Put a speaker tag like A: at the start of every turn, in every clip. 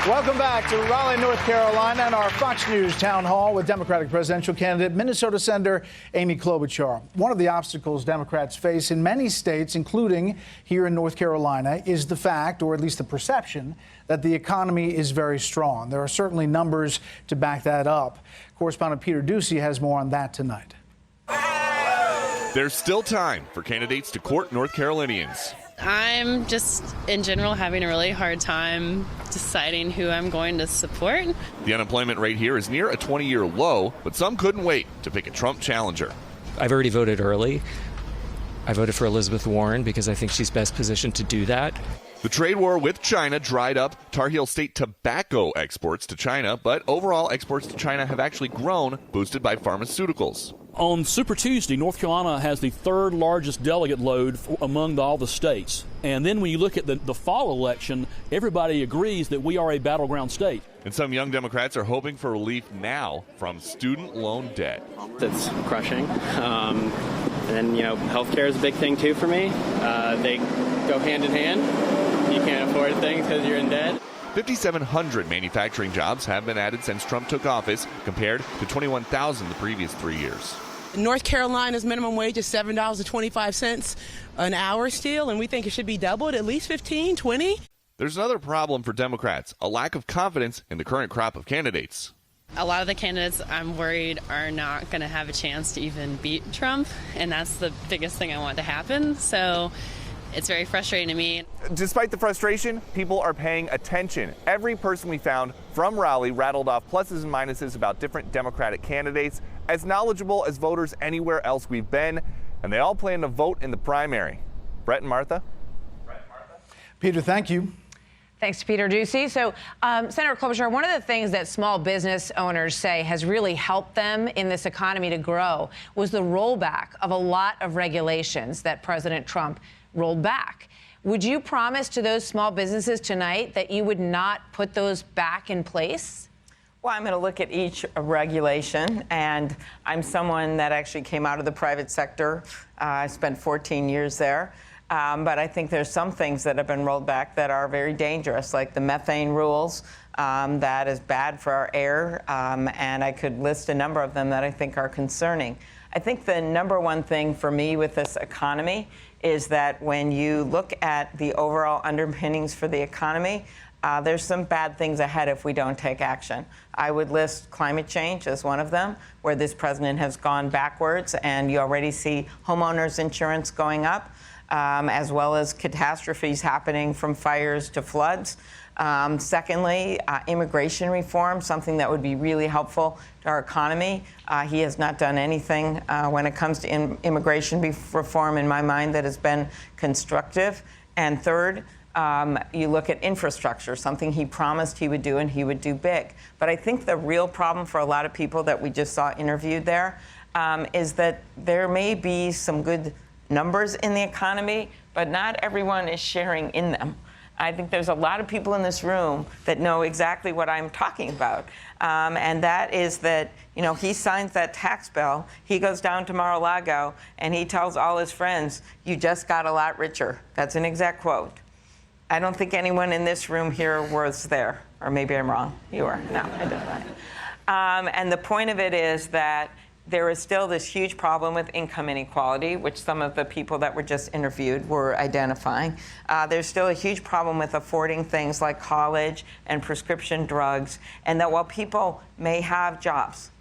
A: Welcome back to Raleigh, North Carolina, and our Fox News town hall with Democratic presidential candidate Minnesota Senator Amy Klobuchar. One of the obstacles Democrats face in many states, including here in North Carolina, is the fact, or at least the perception, that the economy is very strong. There are certainly numbers to back that up. Correspondent Peter Ducey has more on that tonight.
B: There's still time for candidates to court North Carolinians.
C: I'm just, in general, having a really hard time deciding who I'm going to support.
B: The unemployment rate here is near a 20-year low, but some couldn't wait to pick a Trump challenger.
D: I've already voted early. I voted for Elizabeth Warren because I think she's best positioned to do that.
B: The trade war with China dried up Tar Heel State tobacco exports to China, but overall exports to China have actually grown, boosted by pharmaceuticals.
E: On Super Tuesday, North Carolina has the third largest delegate load among all the states. And then when you look at the fall election, everybody agrees that we are a battleground state.
B: And some young Democrats are hoping for relief now from student loan debt.
F: It's crushing. And, healthcare is a big thing, too, for me. They go hand in hand. You can't afford things because you're in debt.
B: 5,700 manufacturing jobs have been added since Trump took office, compared to 21,000 the previous 3 years.
G: North Carolina's minimum wage is $7.25 an hour still, and we think it should be doubled, at least 15, 20.
B: There's another problem for Democrats, a lack of confidence in the current crop of candidates.
C: A lot of the candidates, I'm worried, are not going to have a chance to even beat Trump, and that's the biggest thing I want to happen. So it's very frustrating to me.
H: Despite the frustration, people are paying attention. Every person we found from Raleigh rattled off pluses and minuses about different Democratic candidates, as knowledgeable as voters anywhere else we've been, and they all plan to vote in the primary. Brett and Martha?
A: Peter, thank you.
I: Thanks to Peter Ducey. So, Senator Klobuchar, one of the things that small business owners say has really helped them in this economy to grow was the rollback of a lot of regulations that President Trump rolled back. Would you promise to those small businesses tonight that you would not put those back in place?
J: Well, I'm going to look at each regulation, and I'm someone that actually came out of the private sector. I spent 14 years there. But I think there's some things that have been rolled back that are very dangerous, like the methane rules. That is bad for our air, and I could list a number of them that I think are concerning. I think the number one thing for me with this economy is that when you look at the overall underpinnings for the economy, there's some bad things ahead if we don't take action. I would list climate change as one of them, where this president has gone backwards, and you already see homeowners insurance going up, as well as catastrophes happening from fires to floods. Secondly, immigration reform, something that would be really helpful to our economy. He has not done anything when it comes to immigration reform, in my mind, that has been constructive. And third, you look at infrastructure, something he promised he would do, and he would do big. But I think the real problem for a lot of people that we just saw interviewed there is that there may be some good numbers in the economy, but not everyone is sharing in them. I think there's a lot of people in this room that know exactly what I'm talking about. And that is that, he signs that tax bill, he goes down to Mar-a-Lago, and he tells all his friends, "You just got a lot richer." That's an exact quote. I don't think anyone in this room here was there. Or maybe I'm wrong. You were. No, I don't. And the point of it is that there is still this huge problem with income inequality, which some of the people that were just interviewed were identifying. There's still a huge problem with affording things like college and prescription drugs, and that while people may have jobs,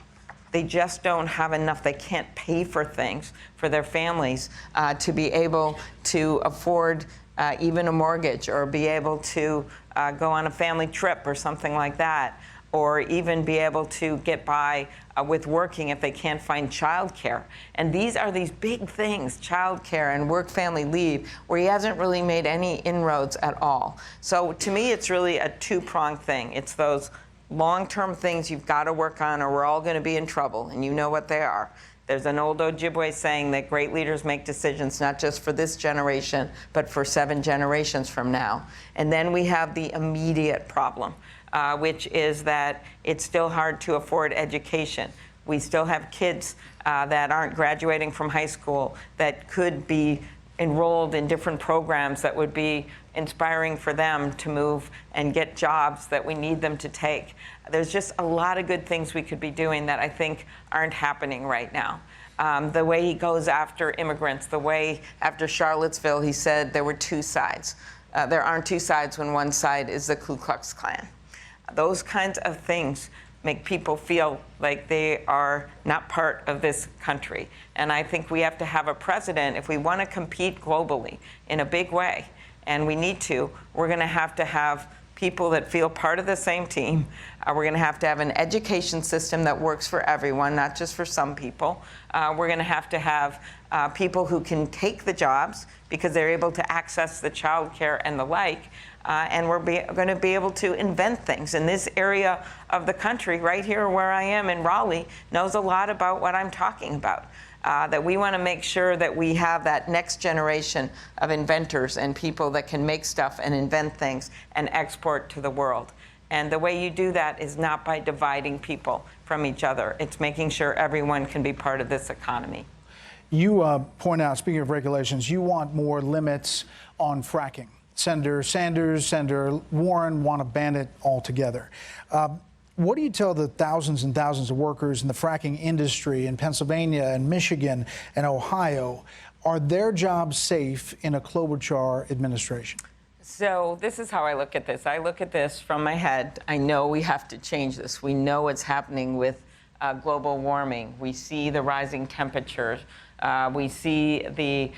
J: they just don't have enough. They can't pay for things for their families to be able to afford even a mortgage, or be able to go on a family trip or something like that, or even be able to get by with working if they can't find childcare. And these are these big things, childcare and work-family leave, where he hasn't really made any inroads at all. So to me, it's really a two-pronged thing. It's those long-term things you've got to work on, or we're all going to be in trouble, and you know what they are. There's an old Ojibwe saying that great leaders make decisions not just for this generation, but for 7 generations from now. And then we have the immediate problem, which is that it's still hard to afford education. We still have kids that aren't graduating from high school that could be enrolled in different programs that would be inspiring for them to move and get jobs that we need them to take. There's just a lot of good things we could be doing that I think aren't happening right now. The way he goes after immigrants, the way after Charlottesville he said there were two sides. There aren't two sides when one side is the Ku Klux Klan. Those kinds of things make people feel like they are not part of this country. And I think we have to have a president, if we want to compete globally in a big way, and we need to, we're going to have people that feel part of the same team. We're going to have an education system that works for everyone, not just for some people. We're going to have people who can take the jobs because they're able to access the child care and the like. And we're going to be able to invent things. And this area of the country, right here where I am in Raleigh, knows a lot about what I'm talking about. That we want to make sure that we have that next generation of inventors and people that can make stuff and invent things and export to the world. And the way you do that is not by dividing people from each other. It's making sure everyone can be part of this economy.
A: You point out, speaking of regulations, you want more limits on fracking. Senator Sanders, Senator Warren want to ban it altogether. What do you tell the thousands and thousands of workers in the fracking industry in Pennsylvania and Michigan and Ohio? Are their jobs safe in a Klobuchar administration?
J: So this is how I look at this. I look at this from my head. I know we have to change this. We know what's happening with global warming. We see the rising temperatures. We see the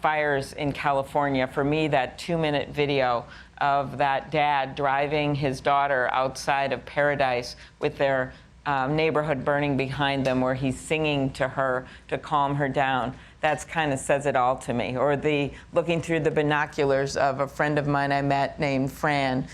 J: fires in California. For me, that 2-minute video of that dad driving his daughter outside of Paradise with their neighborhood burning behind them, where he's singing to her to calm her down, that's kind of says it all to me. Or the looking through the binoculars of a friend of mine I met named Fran,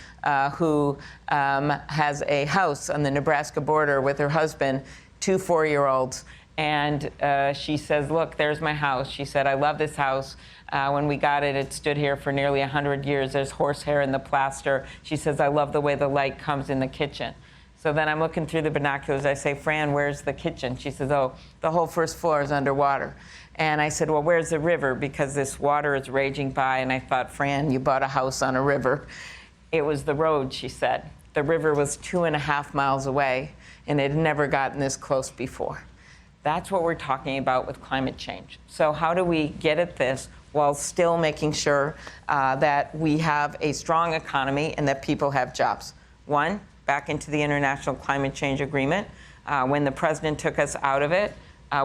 J: who has a house on the Nebraska border with her husband, 2 4-year-olds. And she says, look, there's my house. She said, I love this house. When we got it, it stood here for nearly 100 years. There's horsehair in the plaster. She says, I love the way the light comes in the kitchen. So then I'm looking through the binoculars. I say, Fran, where's the kitchen? She says, oh, the whole first floor is underwater. And I said, well, where's the river? Because this water is raging by. And I thought, Fran, you bought a house on a river. It was the road, she said. The river was 2.5 miles away, and it had never gotten this close before. That's what we're talking about with climate change. So how do we get at this while still making sure that we have a strong economy and that people have jobs? One, back into the International Climate Change Agreement. When the president took us out of it,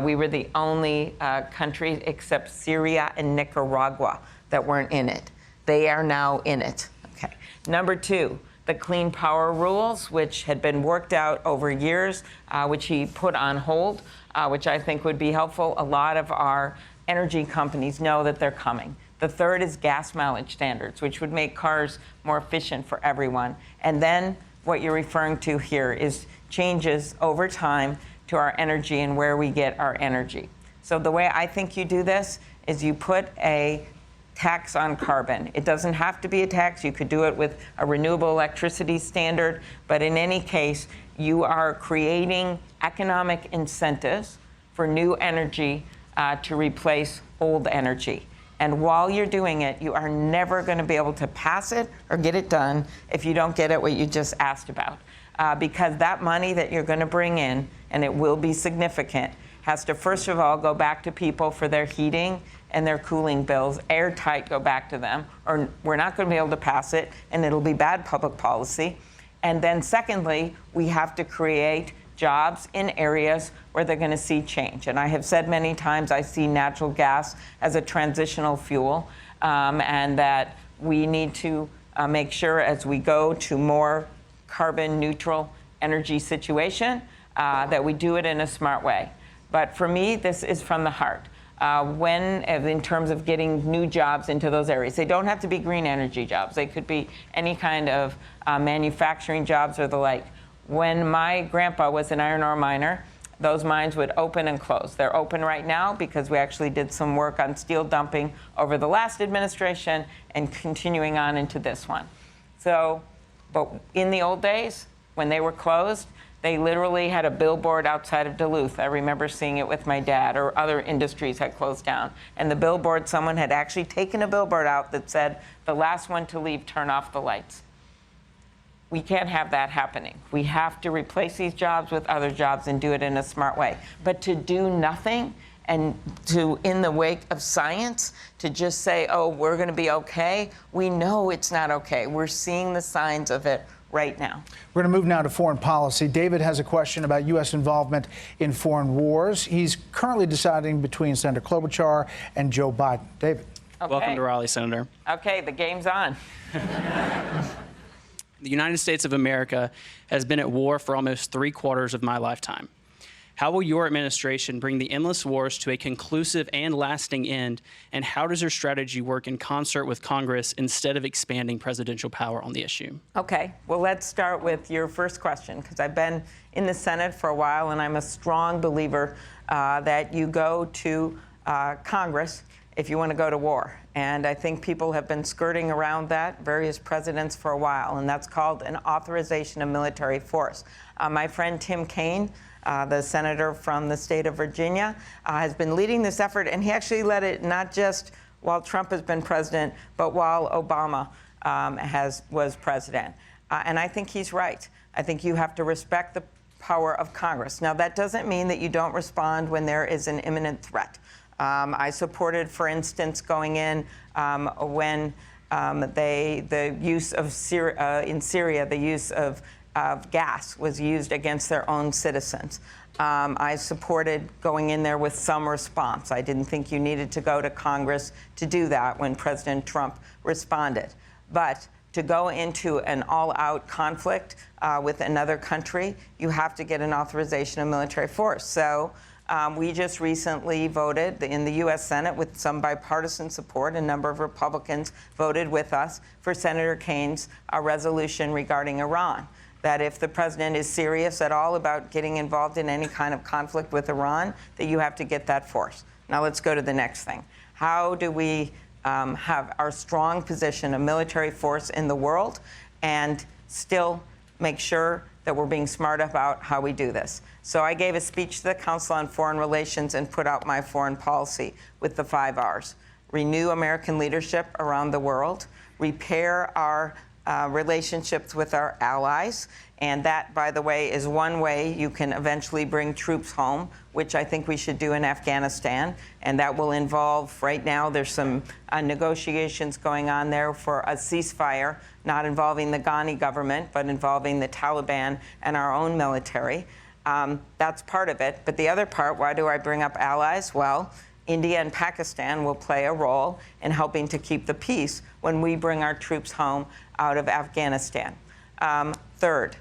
J: we were the only country except Syria and Nicaragua that weren't in it. They are now in it. Okay. Number two, the Clean Power Rules, which had been worked out over years, which he put on hold, which I think would be helpful. A lot of our energy companies know that they're coming. The third is gas mileage standards, which would make cars more efficient for everyone. And then what you're referring to here is changes over time to our energy and where we get our energy. So the way I think you do this is you put a tax on carbon. It doesn't have to be a tax. You could do it with a renewable electricity standard. But in any case, you are creating economic incentives for new energy to replace old energy. And while you're doing it, you are never going to be able to pass it or get it done if you don't get at what you just asked about. Because that money that you're going to bring in, and it will be significant, has to first of all go back to people for their heating and their cooling bills, airtight go back to them, or we're not going to be able to pass it, and it'll be bad public policy. And then secondly, we have to create jobs in areas where they're going to see change. And I have said many times I see natural gas as a transitional fuel, and that we need to make sure as we go to more carbon neutral energy situation that we do it in a smart way. But for me, this is from the heart. In terms of getting new jobs into those areas. They don't have to be green energy jobs. They could be any kind of manufacturing jobs or the like. When my grandpa was an iron ore miner, those mines would open and close. They're open right now because we actually did some work on steel dumping over the last administration and continuing on into this one. So, but in the old days, when they were closed, They literally had a billboard outside of Duluth. I remember seeing it with my dad, or other industries had closed down. And the billboard, someone had actually taken a billboard out that said, "The last one to leave, turn off the lights." We can't have that happening. We have to replace these jobs with other jobs and do it in a smart way. But to do nothing and to, in the wake of science, to just say, oh, we're going to be okay, we know it's not okay. We're seeing the signs of it right now.
A: We're going to move now to foreign policy. David has a question about U.S. involvement in foreign wars. He's currently deciding between Senator Klobuchar and Joe Biden. David.
J: Okay.
K: Welcome to Raleigh, Senator.
J: Okay, the game's on.
K: The United States of America has been at war for almost 3/4 of my lifetime. How will your administration bring the endless wars to a conclusive and lasting end, and how does your strategy work in concert with Congress instead of expanding presidential power on the issue?
J: Okay, well, let's start with your first question, because I've been in the Senate for a while, and I'm a strong believer that you go to Congress if you want to go to war. And I think people have been skirting around that, various presidents, for a while, and that's called an authorization of military force. My friend Tim Kaine, the senator from the state of Virginia, has been leading this effort, and he actually led it not just while Trump has been president, but while Obama was president. And I think he's right. I think you have to respect the power of Congress. Now, that doesn't mean that you don't respond when there is an imminent threat. I supported, for instance, going in when the use of in Syria, the use of gas was used against their own citizens. I supported going in there with some response. I didn't think you needed to go to Congress to do that when President Trump responded. But to go into an all-out conflict with another country, you have to get an authorization of military force. So we just recently voted in the U.S. Senate with some bipartisan support. A number of Republicans voted with us for Senator Kaine's resolution regarding Iran, that if the president is serious at all about getting involved in any kind of conflict with Iran, that you have to get that force. Now let's go to the next thing. How do we have our strong position of military force in the world and still make sure that we're being smart about how we do this? So I gave a speech to the Council on Foreign Relations and put out my foreign policy with the 5 Rs. Renew American leadership around the world, repair our relationships with our allies, and that, by the way, is one way you can eventually bring troops home, which I think we should do in Afghanistan, and that will involve, right now, there's some negotiations going on there for a ceasefire, not involving the Ghani government, but involving the Taliban and our own military. That's part of it, but the other part, why do I bring up allies? Well, India and Pakistan will play a role in helping to keep the peace when we bring our troops home out of Afghanistan. Third,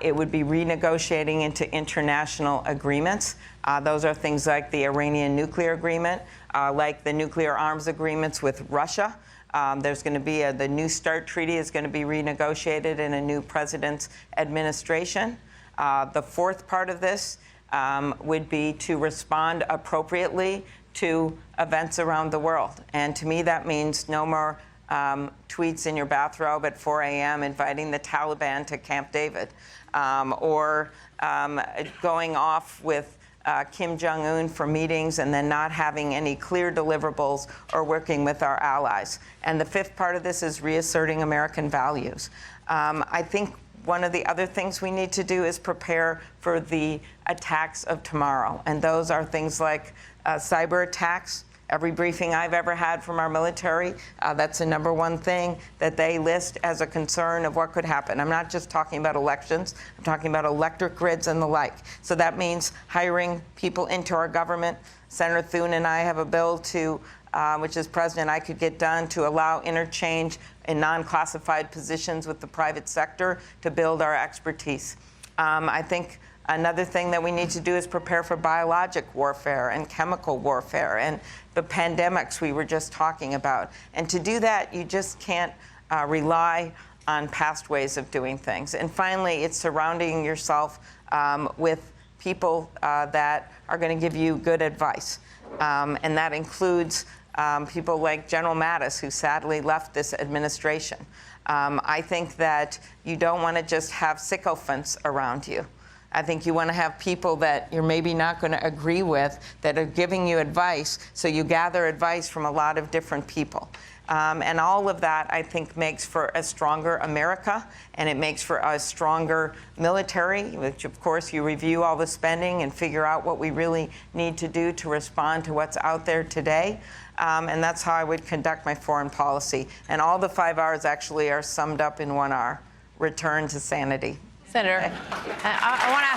J: it would be renegotiating into international agreements. Those are things like the Iranian nuclear agreement, like the nuclear arms agreements with Russia. There's going to be the New START treaty is going to be renegotiated in a new president's administration. The fourth part of this would be to respond appropriately to events around the world. And to me, that means no more tweets in your bathrobe at 4 a.m. inviting the Taliban to Camp David, or going off with Kim Jong-un for meetings and then not having any clear deliverables or working with our allies. And the fifth part of this is reasserting American values. I think one of the other things we need to do is prepare for the attacks of tomorrow. And those are things like cyber attacks. Every briefing I've ever had from our military, that's the #1 thing that they list as a concern of what could happen. I'm not just talking about elections. I'm talking about electric grids and the like. So that means hiring people into our government. Senator Thune and I have a bill to, which as president I could get done, to allow interchange in non-classified positions with the private sector to build our expertise. I think another thing that we need to do is prepare for biologic warfare and chemical warfare and the pandemics we were just talking about. And to do that, you just can't rely on past ways of doing things. And finally, it's surrounding yourself with people that are going to give you good advice. And that includes people like General Mattis, who sadly left this administration. I think that you don't want to just have sycophants around you. I think you want to have people that you're maybe not going to agree with that are giving you advice, so you gather advice from a lot of different people. And all of that, I think, makes for a stronger America, and it makes for a stronger military, which, of course, you review all the spending and figure out what we really need to do to respond to what's out there today. And that's how I would conduct my foreign policy. And all the 5 R's actually are summed up in 1 R: return to sanity.
I: Senator, I want to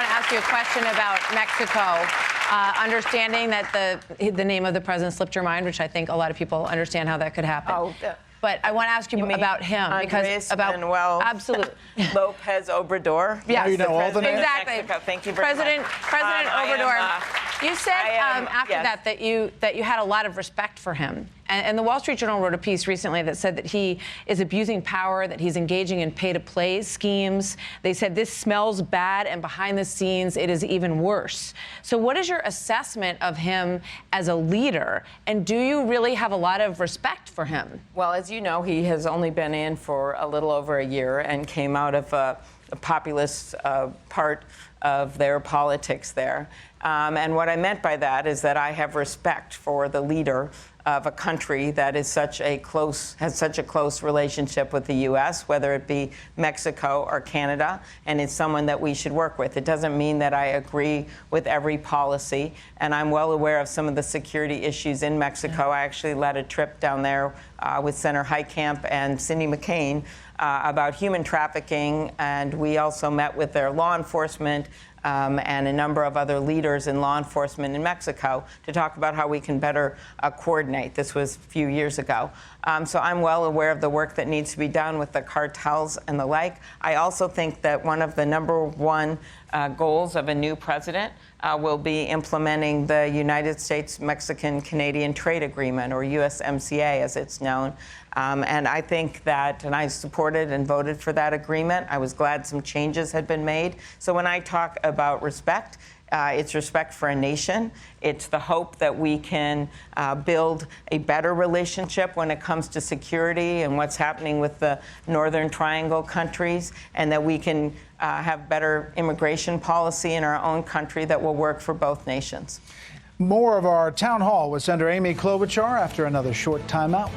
I: ask you a question about Mexico. Understanding that the name of the president slipped your mind, which I think a lot of people understand how that could happen.
J: Oh,
I: but I want to ask you about him because about
J: Manuel
I: absolutely
J: Lopez Obrador.
I: Yes,
A: you know all the names.
I: Exactly.
J: Thank you very
I: President
J: much.
I: President Obrador. You said after
J: yes.
I: that you had a lot of respect for him. And the Wall Street Journal wrote a piece recently that said that he is abusing power, that he's engaging in pay-to-play schemes. They said this smells bad, and behind the scenes, it is even worse. So what is your assessment of him as a leader? And do you really have a lot of respect for him?
J: Well, as you know, he has only been in for a little over a year and came out of a populist part of their politics there. And what I meant by that is that I have respect for the leader of a country that is has such a close relationship with the U.S., whether it be Mexico or Canada, and it's someone that we should work with. It doesn't mean that I agree with every policy, and I'm well aware of some of the security issues in Mexico. I actually led a trip down there with Senator Heitkamp and Cindy McCain about human trafficking, and we also met with their law enforcement and a number of other leaders in law enforcement in Mexico to talk about how we can better coordinate. This was a few years ago. So I'm well aware of the work that needs to be done with the cartels and the like. I also think that one of the #1 goals of a new president will be implementing the United States-Mexican-Canadian Trade Agreement, or USMCA as it's known. And I think that, and I supported and voted for that agreement. I was glad some changes had been made. So when I talk about respect, it's respect for a nation. It's the hope that we can build a better relationship when it comes to security and what's happening with the Northern Triangle countries, and that we can have better immigration policy in our own country that will work for both nations.
A: More of our town hall with Senator Amy Klobuchar after another short timeout.